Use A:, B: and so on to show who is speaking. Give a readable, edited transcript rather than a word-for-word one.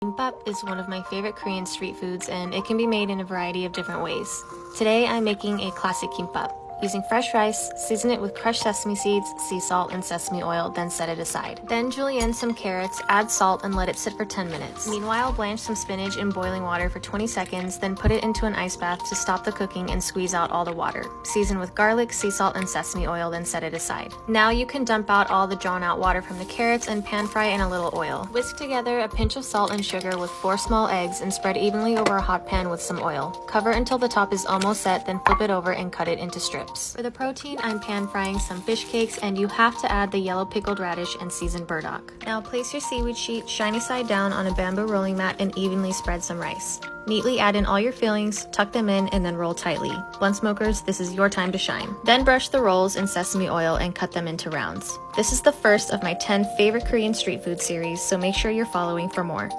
A: Kimbap is one of my favorite Korean street foods and it can be made in a variety of different ways. Today I'm making a classic kimbap. Using fresh rice, season it with crushed sesame seeds, sea salt, and sesame oil, then set it aside. Then julienne some carrots, add salt, and let it sit for 10 minutes. Meanwhile, blanch some spinach in boiling water for 20 seconds, then put it into an ice bath to stop the cooking and squeeze out all the water. Season with garlic, sea salt, and sesame oil, then set it aside. Now you can dump out all the drawn out water from the carrots and pan fry in a little oil. Whisk together a pinch of salt and sugar with 4 small eggs and spread evenly over a hot pan with some oil. Cover until the top is almost set, then flip it over and cut it into strips. For the protein, I'm pan frying some fish cakes, and you have to add the yellow pickled radish and seasoned burdock. Now place your seaweed sheet shiny side down on a bamboo rolling mat and evenly spread some rice. Neatly add in all your fillings, tuck them in, and then roll tightly. Blunt smokers, this is your time to shine. Then brush the rolls in sesame oil and cut them into rounds. This is the first of my 10 favorite Korean street food series, so make sure you're following for more.